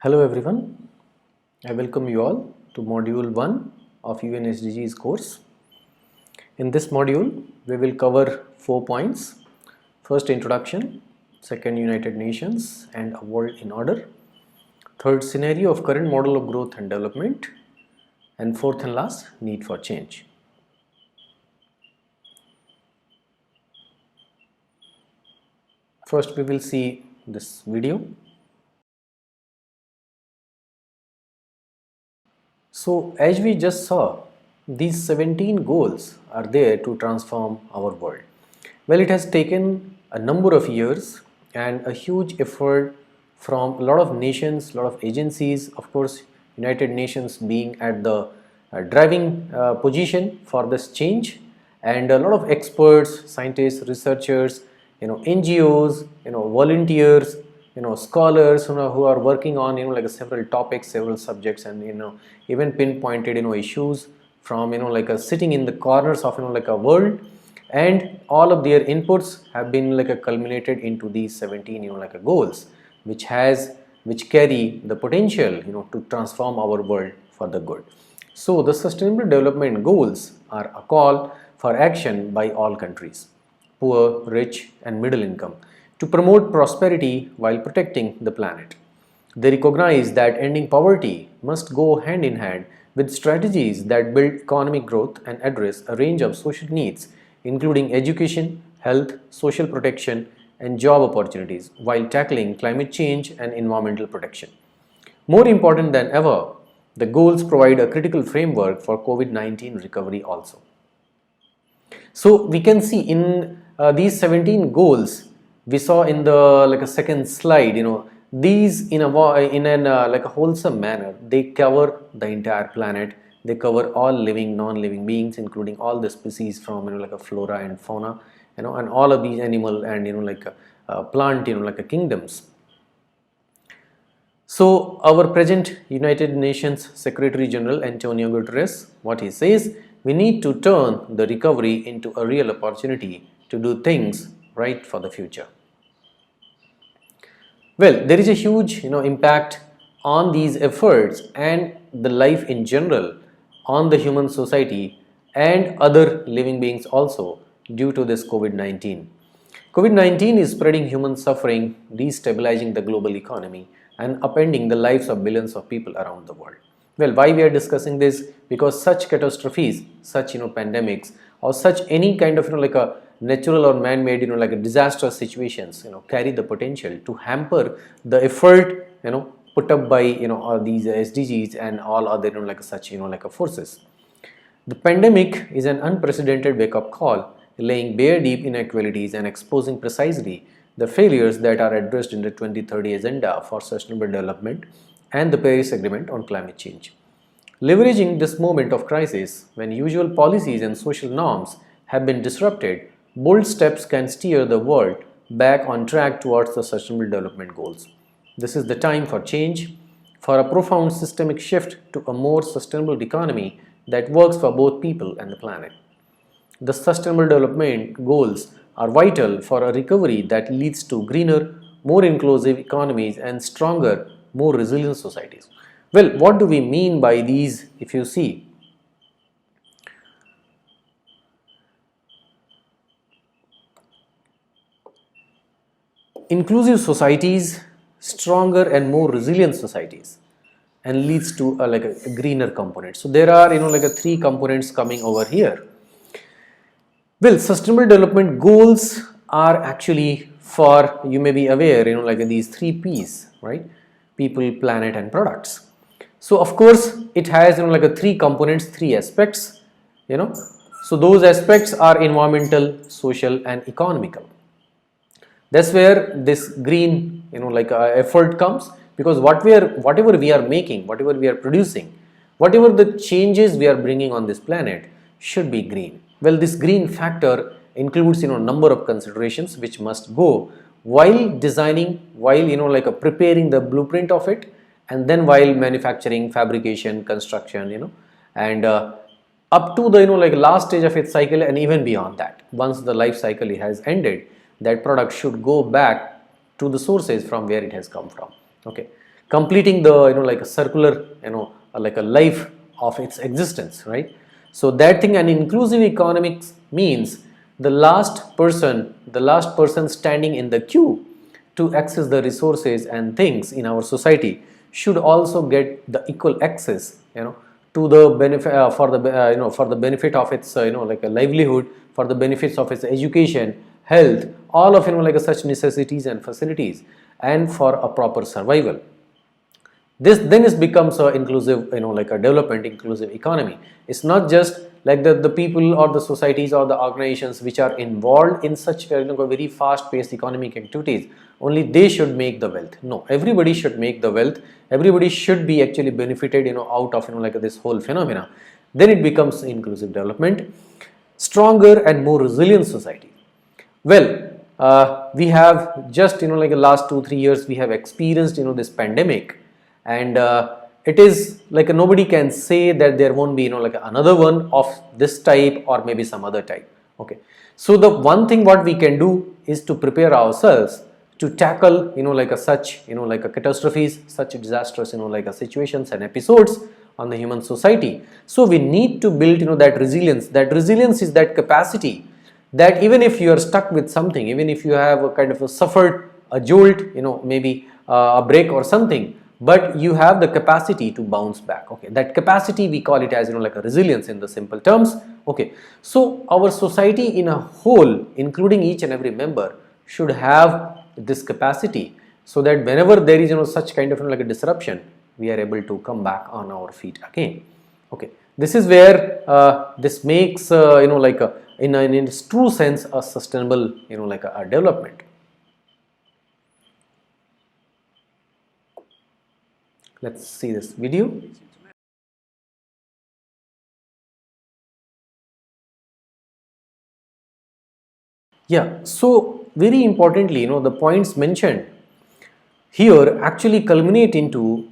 Hello everyone, I welcome you all to module 1 of UN SDGs course. In this module, we will cover 4 points. First, introduction. Second, United Nations and a world in order. Third, scenario of current model of growth and development. And fourth and last, need for change. First, we will see this video. So, as we just saw, these 17 goals are there to transform our world. Well, it has taken a number of years and a huge effort from a lot of nations, a lot of agencies, of course, United Nations being at the driving position for this change, and a lot of experts, scientists, researchers, NGOs, volunteers, scholars who are working on like several topics, several subjects, and even pinpointed issues from like a sitting in the corners of like a world, and all of their inputs have been like a culminated into these 17 like a goals which carry the potential to transform our world for the good. So the sustainable development goals are a call for action by all countries, poor, rich and middle income, to promote prosperity while protecting the planet. They recognize that ending poverty must go hand in hand with strategies that build economic growth and address a range of social needs, including education, health, social protection, and job opportunities, while tackling climate change and environmental protection. More important than ever, the goals provide a critical framework for COVID-19 recovery also. So we can see in these 17 goals, we saw in the like a second slide, these in an like a wholesome manner, they cover the entire planet. They cover all living, non-living beings, including all the species from like a flora and fauna, and all of these animal and like a plant, like a kingdoms. So our present United Nations Secretary General Antonio Guterres, what he says, we need to turn the recovery into a real opportunity to do things right for the future. Well, there is a huge impact on these efforts and the life in general on the human society and other living beings also due to this COVID-19. COVID-19 is spreading human suffering, destabilizing the global economy and upending the lives of billions of people around the world. Well, why we are discussing this? Because such catastrophes, such pandemics, or such any kind of like a natural or man-made like a disastrous situations carry the potential to hamper the effort put up by all these SDGs and all other like such like a forces. The pandemic is an unprecedented wake-up call, laying bare deep inequalities and exposing precisely the failures that are addressed in the 2030 Agenda for Sustainable Development and the Paris Agreement on Climate Change. Leveraging this moment of crisis, when usual policies and social norms have been disrupted, bold steps can steer the world back on track towards the Sustainable Development Goals. This is the time for change, for a profound systemic shift to a more sustainable economy that works for both people and the planet. The Sustainable Development Goals are vital for a recovery that leads to greener, more inclusive economies and stronger, more resilient societies. Well, what do we mean by these if you see? Inclusive societies, stronger and more resilient societies, and leads to like a greener component. So there are like a 3 components coming over here. Well, sustainable development goals are actually for, you may be aware, like these 3 P's, right? People, planet and products. So of course it has like a 3 components, 3 aspects, so those aspects are environmental, social and economical. That's where this green like effort comes, because whatever we are making, whatever we are producing, whatever the changes we are bringing on this planet should be green. Well, this green factor includes number of considerations which must go while designing, while like preparing the blueprint of it, and then while manufacturing, fabrication, construction, and up to the like last stage of its cycle, and even beyond that. Once the life cycle has ended, that product should go back to the sources from where it has come from. Okay, completing the like a circular like a life of its existence, right? So that thing, and inclusive economics means the last person standing in the queue to access the resources and things in our society should also get the equal access, to the benefit for the for the benefit of its like a livelihood, for the benefits of its education, health, all of like such necessities and facilities, and for a proper survival. This then is becomes a inclusive, like a development, inclusive economy. It's not just like the people or the societies or the organizations which are involved in such very fast paced economic activities, only they should make the wealth. No, everybody should make the wealth, everybody should be actually benefited out of like this whole phenomena. Then it becomes inclusive development, stronger and more resilient society. Well, we have just like the last 2-3 years we have experienced this pandemic, and it is like nobody can say that there won't be like another one of this type or maybe some other type. Okay, so the one thing what we can do is to prepare ourselves to tackle like a such like a catastrophes, such disastrous like a situations and episodes on the human society. So we need to build that resilience. That resilience is that capacity that even if you are stuck with something, even if you have a kind of a suffered a jolt, maybe a break or something, but you have the capacity to bounce back. Okay, that capacity we call it as like a resilience in the simple terms. Okay, so our society in a whole, including each and every member, should have this capacity, so that whenever there is such kind of like a disruption, we are able to come back on our feet again. Okay, this is where this makes like a, in its true sense, a sustainable like a development. Let's see this video. Yeah, so very importantly, the points mentioned here actually culminate into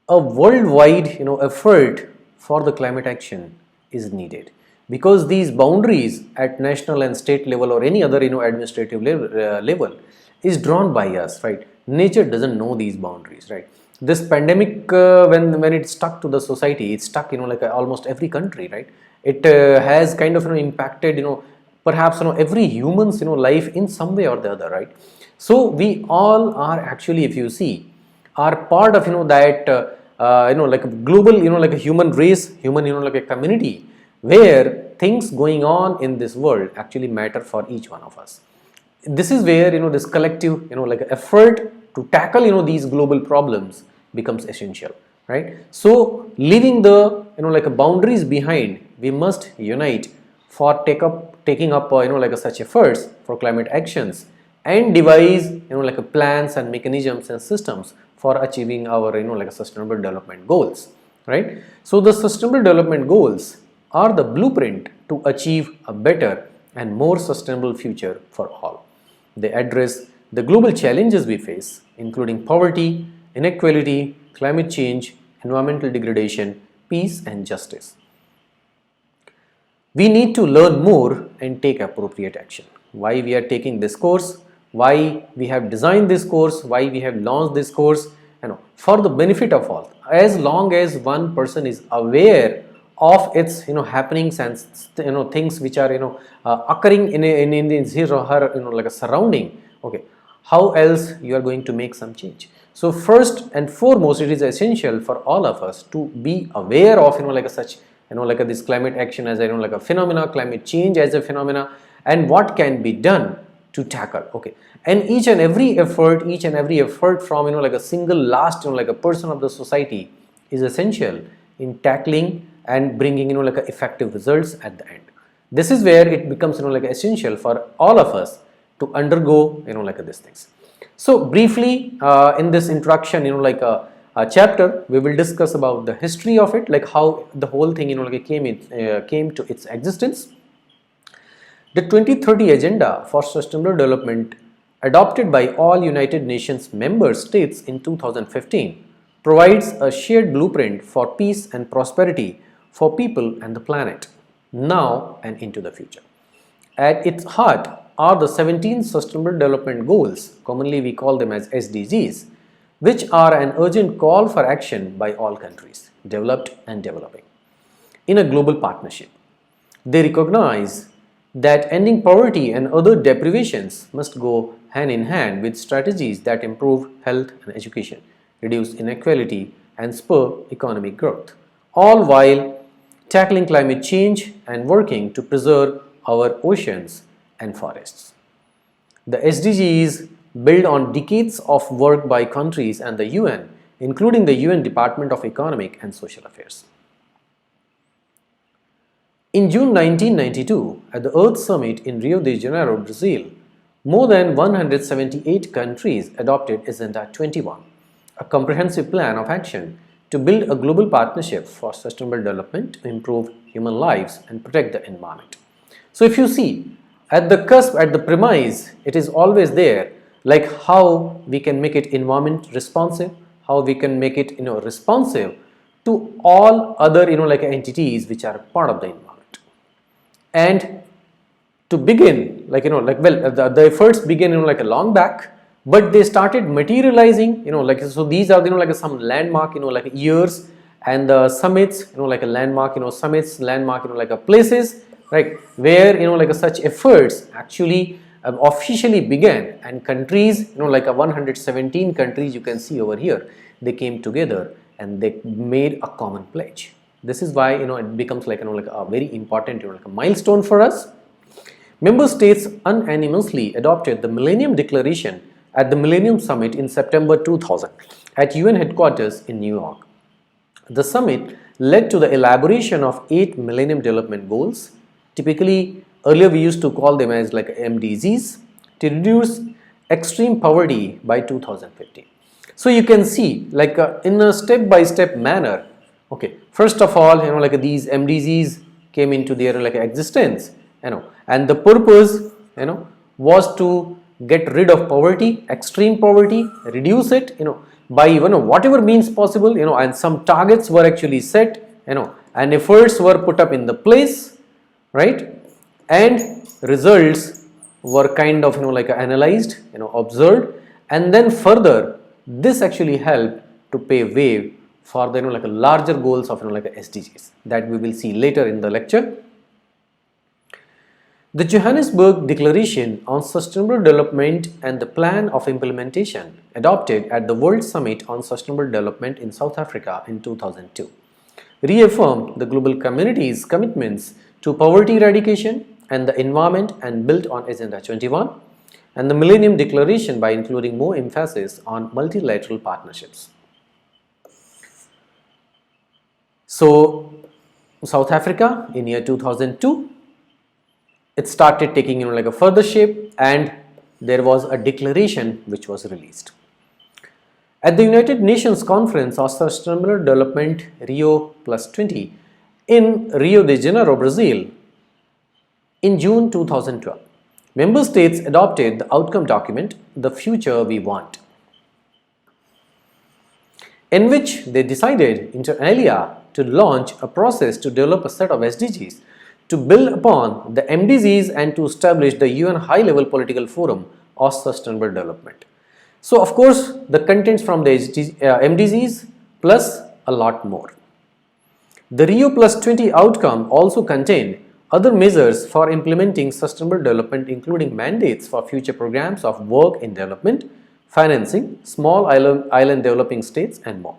a worldwide effort for the climate action is needed, because these boundaries at national and state level or any other administrative level is drawn by us, right? Nature doesn't know these boundaries, right? This pandemic, when it stuck to the society, it stuck like almost every country, right? It has kind of impacted perhaps every human's life in some way or the other, right? So we all are actually, if you see, are part of that like a global like a human race, human like a community, where things going on in this world actually matter for each one of us. This is where this collective like effort to tackle these global problems becomes essential, right? So leaving the like boundaries behind, we must unite for taking up like such efforts for climate actions, and devise like plans and mechanisms and systems for achieving our like sustainable development goals, right? So the sustainable development goals are the blueprint to achieve a better and more sustainable future for all. They address the global challenges we face, including poverty, inequality, climate change, environmental degradation, peace and justice. We need to learn more and take appropriate action. Why we are taking this course, why we have designed this course, why we have launched this course, for the benefit of all. As long as one person is aware of its happenings and things which are occurring in his or her like a surrounding, okay, how else you are going to make some change? So first and foremost, it is essential for all of us to be aware of like a such like this climate action as like a phenomena, climate change as a phenomena, and what can be done to tackle. Okay, and each and every effort from like a single last like a person of the society is essential in tackling and bringing like a effective results at the end. This is where it becomes like essential for all of us to undergo like these things. So briefly, in this introduction like a chapter, we will discuss about the history of it, like how the whole thing like came to its existence. The 2030 Agenda for Sustainable Development, adopted by all United Nations member states in 2015, provides a shared blueprint for peace and prosperity for people and the planet, now and into the future. At its heart are the 17 Sustainable Development Goals, commonly we call them as SDGs, which are an urgent call for action by all countries, developed and developing, in a global partnership. They recognize that ending poverty and other deprivations must go hand in hand with strategies that improve health and education, reduce inequality, and spur economic growth, all while tackling climate change and working to preserve our oceans and forests. The SDGs build on decades of work by countries and the UN, including the UN Department of Economic and Social Affairs. In June 1992, at the Earth Summit in Rio de Janeiro, Brazil, more than 178 countries adopted Agenda 21, a comprehensive plan of action to build a global partnership for sustainable development to improve human lives and protect the environment. So if you see, at the cusp, at the premise, it is always there, like how we can make it environment responsive, how we can make it responsive to all other like entities which are part of the environment. And to begin, the efforts began like a long back, but they started materializing, so these are like some landmark like years, and the summits, like a landmark, summits, landmark, like a places, right, where like such efforts actually officially began, and countries, like 117 countries you can see over here, they came together and they made a common pledge. This is why it becomes like like a very important like a milestone for us. Member states unanimously adopted the Millennium Declaration at the Millennium Summit in September 2000 at UN headquarters in New York. The summit led to the elaboration of 8 Millennium Development Goals. Typically, earlier we used to call them as like MDGs, to reduce extreme poverty by 2050. So you can see like in a step-by-step manner. Okay, first of all, like these MDGs came into their like existence, and the purpose, was to get rid of poverty, extreme poverty, reduce it, by whatever means possible, and some targets were actually set, and efforts were put up in the place, right, and results were kind of like analyzed, observed, and then further this actually helped to pave way for the like a larger goals of like a SDGs that we will see later in the lecture. The Johannesburg Declaration on Sustainable Development and the Plan of Implementation, adopted at the World Summit on Sustainable Development in South Africa in 2002, reaffirmed the global community's commitments to poverty eradication and the environment and built on Agenda 21 and the Millennium Declaration by including more emphasis on multilateral partnerships. So, South Africa in year 2002, it started taking like a further shape, and there was a declaration which was released. At the United Nations Conference on Sustainable Development Rio Plus 20 in Rio de Janeiro, Brazil in June 2012, member states adopted the outcome document, The Future We Want, in which they decided inter alia to launch a process to develop a set of SDGs to build upon the MDGs and to establish the UN High-Level Political Forum of Sustainable Development. So, of course, the contents from the MDGs plus a lot more. The Rio Plus 20 outcome also contained other measures for implementing sustainable development, including mandates for future programs of work in development, financing, small island developing states, and more.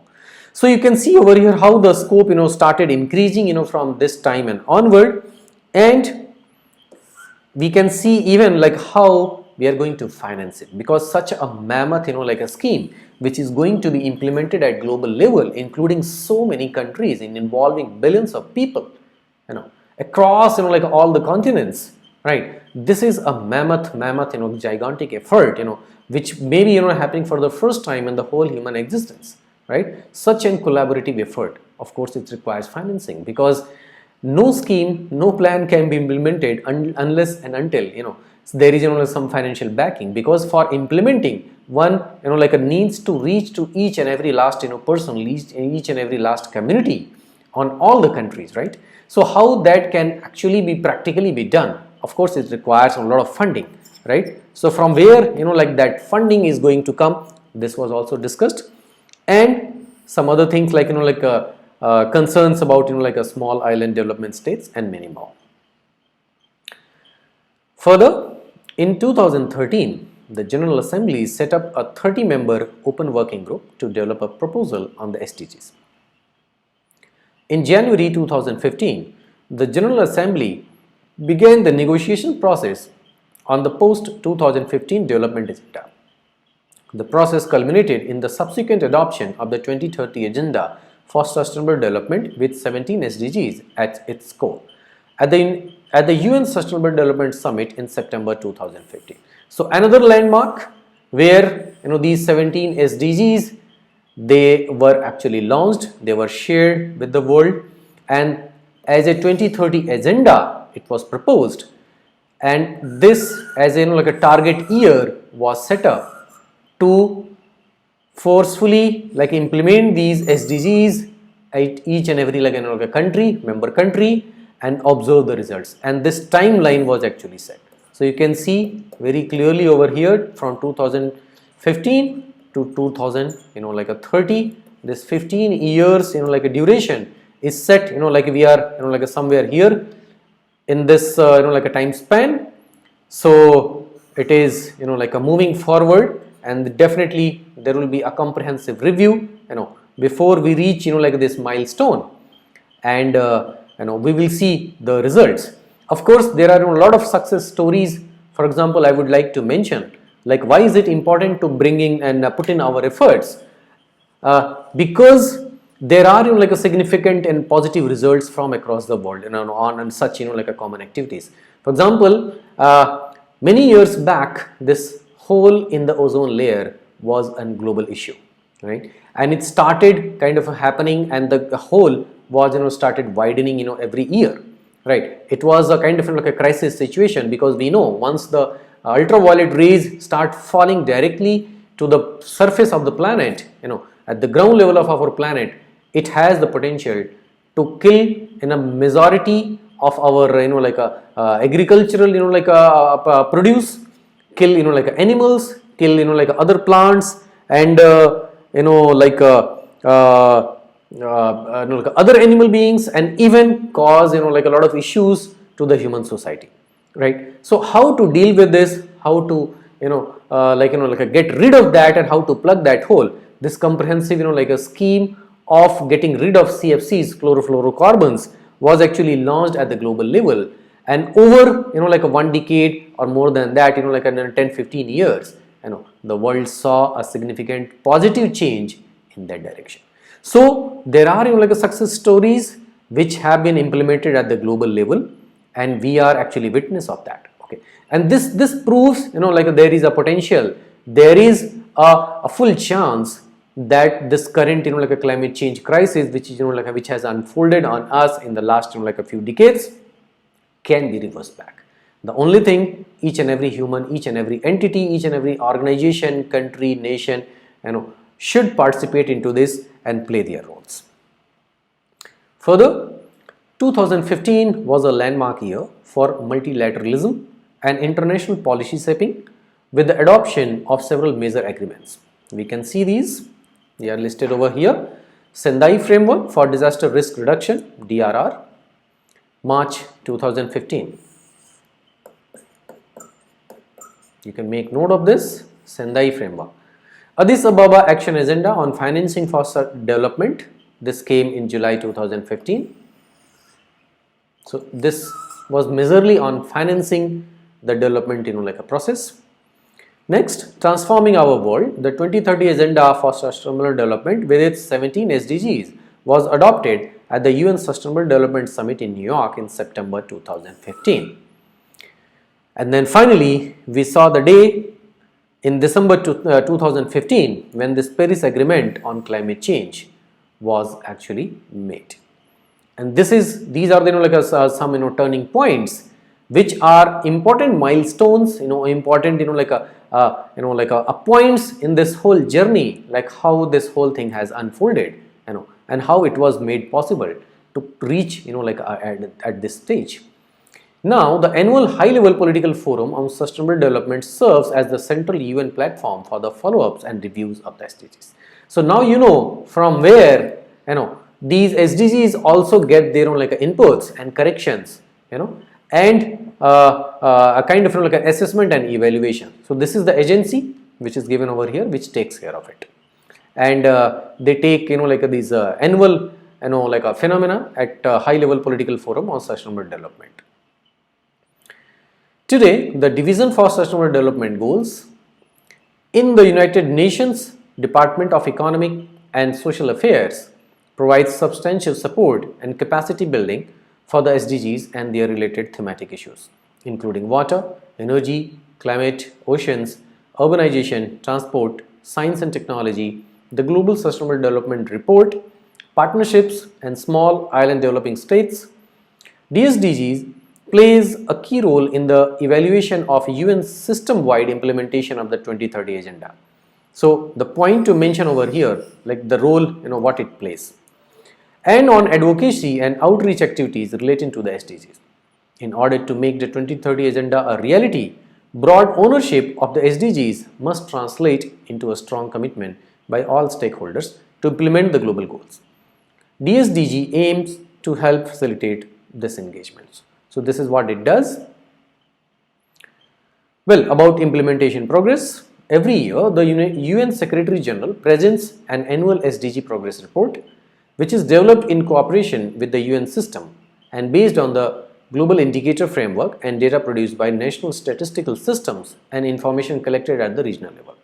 So you can see over here how the scope started increasing from this time and onward, and we can see even like how we are going to finance it, because such a mammoth like a scheme which is going to be implemented at global level, including so many countries and involving billions of people across like all the continents, right? This is a mammoth gigantic effort which may be happening for the first time in the whole human existence, right? Such a collaborative effort, of course, it requires financing, because no scheme, no plan can be implemented unless and until there is some financial backing, because for implementing one like a needs to reach to each and every last person, each and every last community on all the countries, right? So how that can actually be practically be done, of course it requires a lot of funding, right? So from where like that funding is going to come, this was also discussed, and some other things like concerns about like a small island development states and many more. Further, in 2013, the General Assembly set up a 30-member open working group to develop a proposal on the SDGs. In January 2015, the General Assembly began the negotiation process on the post-2015 development agenda. The process culminated in the subsequent adoption of the 2030 Agenda for Sustainable Development with 17 SDGs at its core at the UN Sustainable Development Summit in September 2015. So another landmark where these 17 SDGs, they were actually launched, they were shared with the world, and as a 2030 agenda it was proposed, and this as like a target year was set up to forcefully like implement these SDGs at each and every like a country, member country, and observe the results, and this timeline was actually set. So you can see very clearly over here from 2015 to 2030, this 15 years like a duration is set, like we are like somewhere here in this like a time span. So it is like a moving forward, and definitely there will be a comprehensive review before we reach like this milestone, and we will see the results. Of course, there are a lot of success stories. For example, I would like to mention like why is it important to bring in and put in our efforts, because there are like a significant and positive results from across the world on such like a common activities. For example, many years back, this hole in the ozone layer was a global issue, right? And it started kind of happening, and the hole was started widening every year, right? It was a kind of like a crisis situation, because we know once the ultraviolet rays start falling directly to the surface of the planet, at the ground level of our planet, it has the potential to kill in a majority of our agricultural produce, kill like animals, kill like other plants, and other animal beings, and even cause like a lot of issues to the human society, right? So how to deal with this, how to get rid of that, and how to plug that hole, this comprehensive like a scheme of getting rid of CFCs, chlorofluorocarbons, was actually launched at the global level, and over like a 1 decade or more than that, like 10-15 years, the world saw a significant positive change in that direction. So there are like a success stories which have been implemented at the global level, and we are actually witness of that. Okay, and this proves like there is a potential, there is a full chance that this current like a climate change crisis, which is which has unfolded on us in the last like a few decades, can be reversed back. The only thing, each and every human, each and every entity, each and every organization, country, nation, should participate into this and play their roles. Further, 2015 was a landmark year for multilateralism and international policy shaping, with the adoption of several major agreements. We can see these, they are listed over here. Sendai Framework for Disaster Risk Reduction, DRR, March 2015. You can make note of this, Sendai Framework. Addis Ababa Action Agenda on Financing for Development, this came in July 2015. So this was majorly on financing the development like a process. Next, Transforming Our World, the 2030 Agenda for Sustainable Development with its 17 SDGs was adopted at the UN Sustainable Development Summit in New York in September 2015. And then finally, we saw the day in December 2015 when this Paris Agreement on climate change was actually made. And these are like some turning points, which are important milestones, important points in this whole journey, like how this whole thing has unfolded, and how it was made possible to reach at this stage. Now, the annual high-level political forum on sustainable development serves as the central UN platform for the follow-ups and reviews of the SDGs. So now you know from where these SDGs also get their own like inputs and corrections, and a kind of like an assessment and evaluation. So this is the agency which is given over here, which takes care of it, and they take like these annual like a phenomena at high-level political forum on sustainable development. Today, the Division for Sustainable Development Goals in the United Nations Department of Economic and Social Affairs provides substantial support and capacity building for the SDGs and their related thematic issues, including water, energy, climate, oceans, urbanization, transport, science and technology, the Global Sustainable Development Report, partnerships and small island developing states. DSDGs plays a key role in the evaluation of UN system-wide implementation of the 2030 agenda. So the point to mention over here, like the role, what it plays, and on advocacy and outreach activities relating to the SDGs. In order to make the 2030 agenda a reality, broad ownership of the SDGs must translate into a strong commitment by all stakeholders to implement the global goals. DSDG aims to help facilitate this engagement. So this is what it does. Well, about implementation progress, every year the UN Secretary General presents an annual SDG progress report, which is developed in cooperation with the UN system and based on the global indicator framework and data produced by national statistical systems and information collected at the regional level.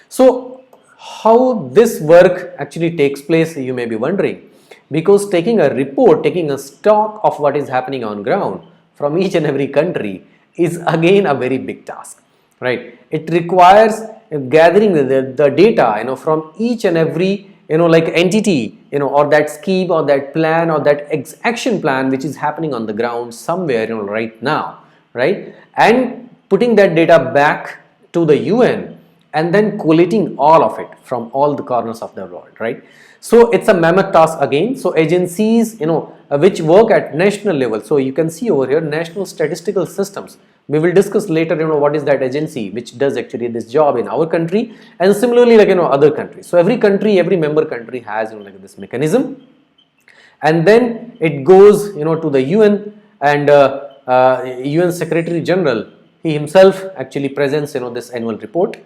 So how this work actually takes place, you may be wondering, because taking a report, taking a stock of what is happening on ground from each and every country is again a very big task, right? It requires gathering the data, from each and every, like entity, or that scheme or that plan or that action plan which is happening on the ground somewhere, right now, right? And putting that data back to the UN and then collating all of it from all the corners of the world, right? So it's a mammoth task again. So agencies, which work at national level. So you can see over here, national statistical systems. We will discuss later, what is that agency which does actually this job in our country, and similarly, like, other countries. So every country, every member country has, like this mechanism, and then it goes, to the UN, and UN Secretary General, he himself actually presents, this annual report.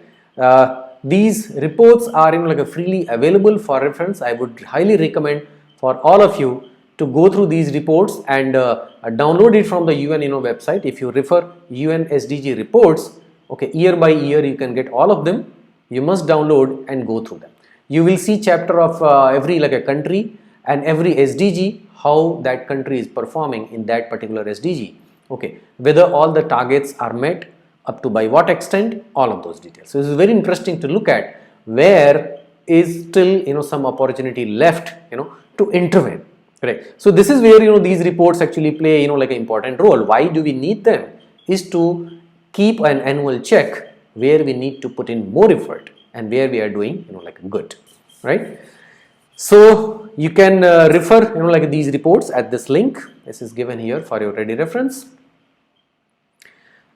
These reports are like freely available for reference. I would highly recommend for all of you to go through these reports and download it from the UN website. If you refer UN SDG reports, okay, year by year you can get all of them. You must download and go through them. You will see chapter of every like a country and every SDG, how that country is performing in that particular SDG. Okay, whether all the targets are met, up to by what extent, all of those details. So this is very interesting to look at where is still some opportunity left to intervene. Right. So this is where these reports actually play like an important role. Why do we need them? Is to keep an annual check where we need to put in more effort and where we are doing like good, right? So you can refer like these reports at this link. This is given here for your ready reference.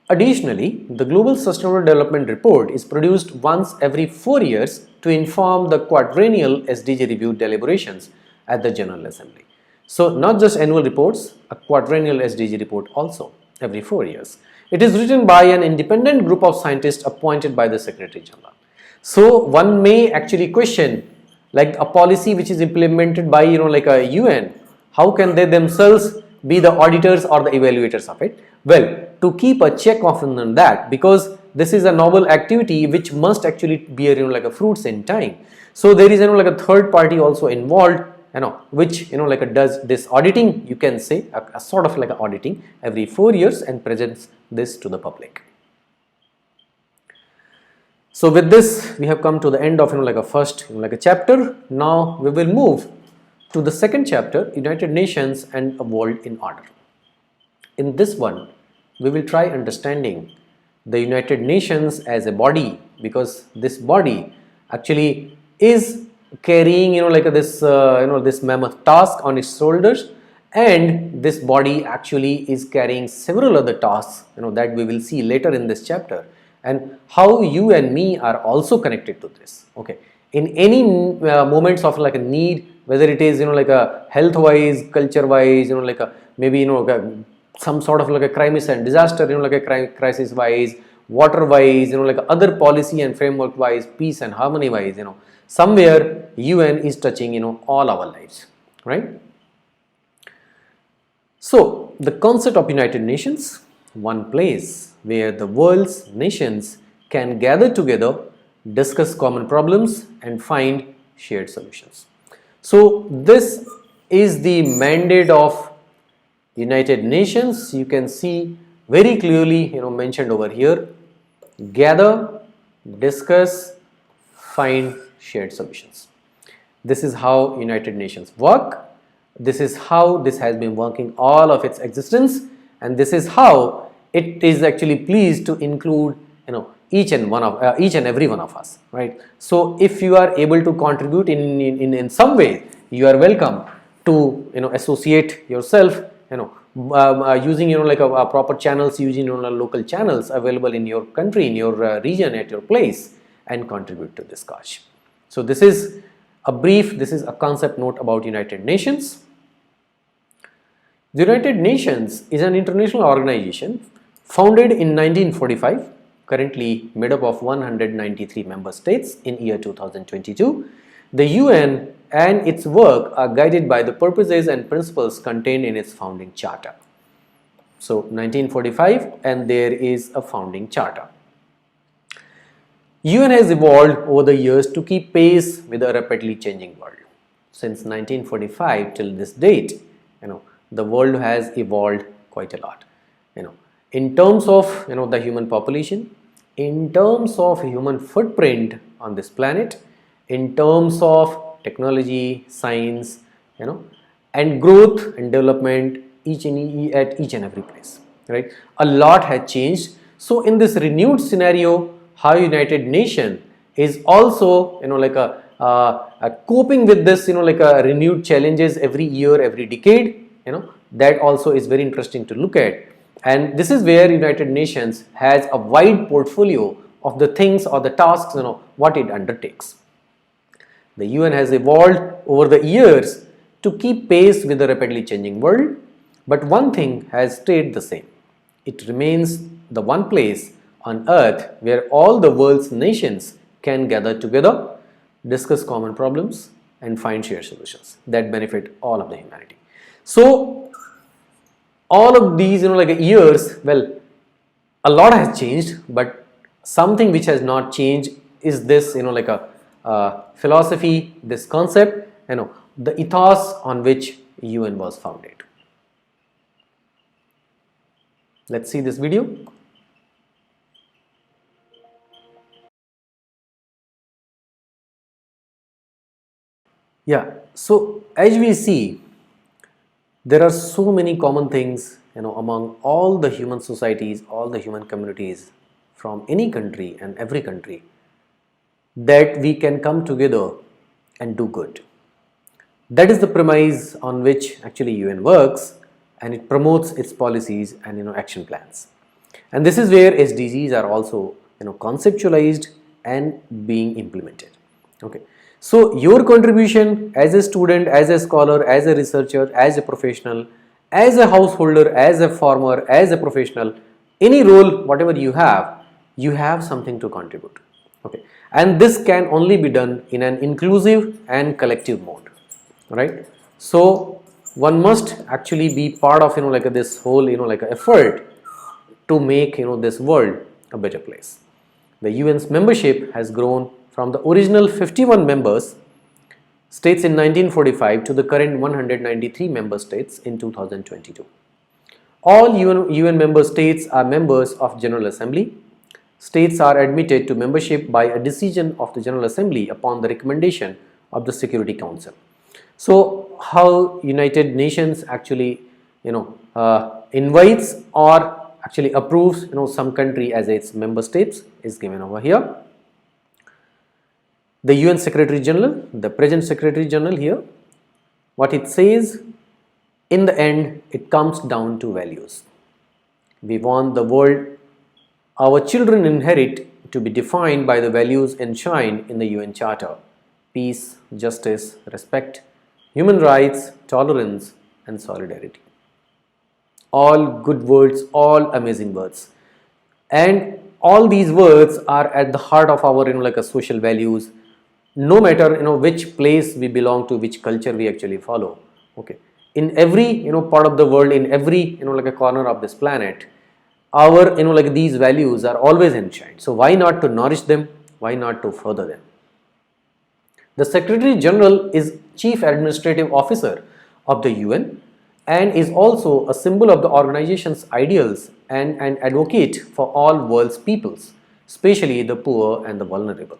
Additionally, the Global Sustainable Development Report is produced once every 4 years to inform the quadrennial SDG review deliberations at the General Assembly. So not just annual reports, a quadrennial SDG report also every 4 years. It is written by an independent group of scientists appointed by the Secretary General. So one may actually question, like a policy which is implemented by like a UN, how can they themselves be the auditors or the evaluators of it? Well, to keep a check on that, because this is a novel activity which must actually bear like a fruits in time. So there is like a third party also involved, which like does this auditing, you can say a sort of like a auditing every 4 years and presents this to the public. So with this we have come to the end of like a first like a chapter. Now we will move to the second chapter, United Nations and a World in Order. In this one we will try understanding the United Nations as a body, because this body actually is carrying like this this mammoth task on its shoulders, and this body actually is carrying several other tasks, that we will see later in this chapter, and how you and me are also connected to this. Okay, in any moments of like a need, whether it is like a health wise, culture wise, like a maybe some sort of like a crisis and disaster, like a crisis wise, water wise, like other policy and framework wise, peace and harmony wise, somewhere UN is touching all our lives, right? So the concept of United Nations, one place where the world's nations can gather together, discuss common problems and find shared solutions. So this is the mandate of United Nations. You can see very clearly mentioned over here: gather, discuss, find shared solutions. This is how United Nations work. This is how this has been working all of its existence, and this is how it is actually pleased to include each and every one of us, right? So if you are able to contribute in some way, you are welcome to associate yourself using like a proper channels, using local channels available in your country, in your region, at your place, and contribute to this cause. So this is a concept note about United Nations. The United Nations is an international organization founded in 1945, currently made up of 193 member states in year 2022. The UN and its work are guided by the purposes and principles contained in its founding charter. So 1945, and there is a founding charter. UN has evolved over the years to keep pace with a rapidly changing world. Since 1945 till this date, the world has evolved quite a lot. In terms of the human population, in terms of human footprint on this planet, in terms of technology, science, and growth and development at each and every place, right? A lot has changed. So in this renewed scenario, how United Nations is also coping with this like a renewed challenges every year, every decade, that also is very interesting to look at. And this is where United Nations has a wide portfolio of the things or the tasks what it undertakes. The UN has evolved over the years to keep pace with the rapidly changing world, but one thing has stayed the same. It remains the one place on earth where all the world's nations can gather together, discuss common problems and find shared solutions that benefit all of the humanity. So all of these like years, well, a lot has changed, but something which has not changed is this like a philosophy, this concept, the ethos on which UN was founded. Let's see this video. Yeah, so as we see, there are so many common things among all the human societies, all the human communities from any country and every country, that we can come together and do good. That is the premise on which actually UN works, and it promotes its policies and action plans. And this is where SDGs are also conceptualized and being implemented. Okay. So your contribution as a student, as a scholar, as a researcher, as a professional, as a householder, as a farmer, as a professional, any role, whatever you have something to contribute. Okay. And this can only be done in an inclusive and collective mode, right? So one must actually be part of like this whole effort to make this world a better place. The UN's membership has grown from the original 51 members states in 1945 to the current 193 member states in 2022. All UN member states are members of General Assembly. States are admitted to membership by a decision of the General Assembly upon the recommendation of the Security Council. So how United Nations actually invites or actually approves some country as its member states is given over here. The UN Secretary General, the present Secretary General here, what it says: In the end, it comes down to values. We want the world our children inherit to be defined by the values enshrined in the UN Charter: peace, justice, respect, human rights, tolerance, and solidarity. All good words, all amazing words. And all these words are at the heart of our like a social values, no matter which place we belong to, which culture we actually follow. Okay, in every part of the world, in every like a corner of this planet, our like these values are always enshrined. So why not to nourish them, why not to further them? The Secretary General is Chief Administrative Officer of the UN and is also a symbol of the organization's ideals and an advocate for all world's peoples, especially the poor and the vulnerable.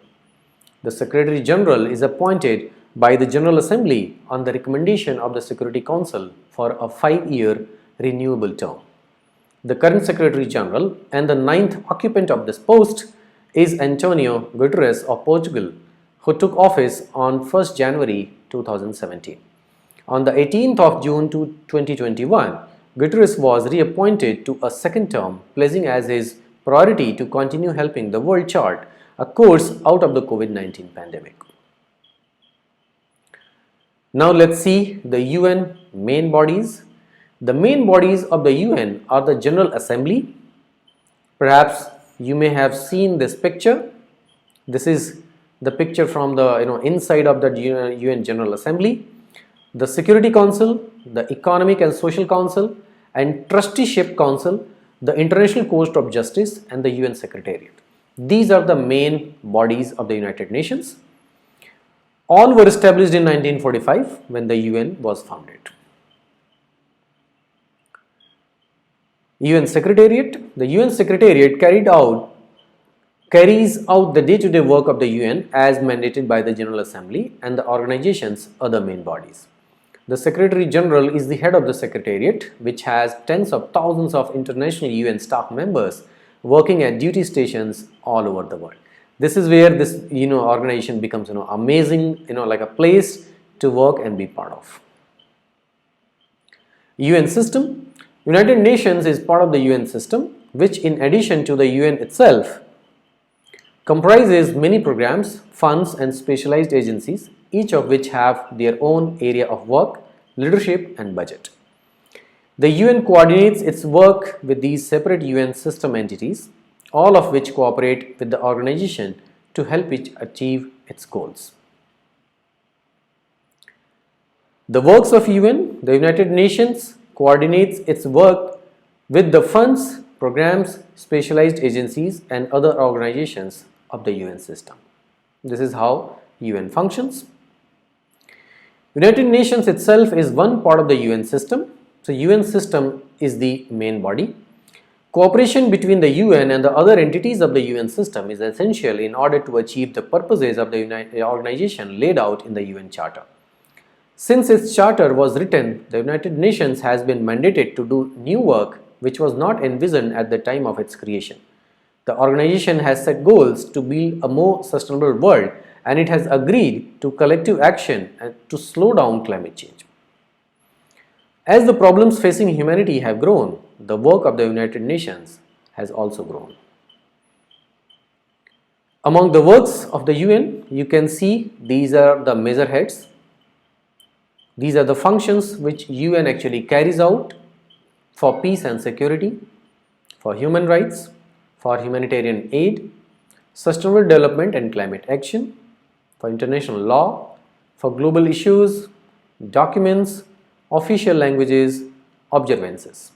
The Secretary General is appointed by the General Assembly on the recommendation of the Security Council for a 5-year renewable term. The current Secretary General and the 9th occupant of this post is Antonio Guterres of Portugal, who took office on 1st January 2017. On the 18th of June 2021, Guterres was reappointed to a second term, pledging as his priority to continue helping the world chart a course out of the COVID-19 pandemic. Now let's see the UN main bodies. The main bodies of the UN are the General Assembly. Perhaps you may have seen this picture. This is the picture from the inside of the UN General Assembly. The Security Council, the Economic and Social Council, and Trusteeship Council, the International Court of Justice, and the UN Secretariat. These are the main bodies of the United Nations. All were established in 1945 when the UN was founded. UN Secretariat. The UN Secretariat carries out the day-to-day work of the UN as mandated by the General Assembly and the organization's other main bodies. The Secretary General is the head of the Secretariat, which has tens of thousands of international UN staff members working at duty stations all over the world. This is where this organization becomes amazing, like a place to work and be part of. UN system. United Nations is part of the UN system, which in addition to the UN itself comprises many programs, funds, and specialized agencies, each of which have their own area of work, leadership, and budget. The UN coordinates its work with these separate UN system entities, all of which cooperate with the organization to help it achieve its goals. The works of UN, the United Nations coordinates its work with the funds, programs, specialized agencies, and other organizations of the UN system. This is how UN functions. United Nations itself is one part of the UN system. So UN system is the main body. Cooperation between the UN and the other entities of the UN system is essential in order to achieve the purposes of the organization laid out in the UN Charter. Since its charter was written, the United Nations has been mandated to do new work which was not envisioned at the time of its creation. The organization has set goals to build a more sustainable world, and it has agreed to collective action and to slow down climate change. As the problems facing humanity have grown, the work of the United Nations has also grown. Among the works of the UN, you can see these are the major heads. These are the functions which UN actually carries out for peace and security, for human rights, for humanitarian aid, sustainable development and climate action, for international law, for global issues, documents, official languages, observances.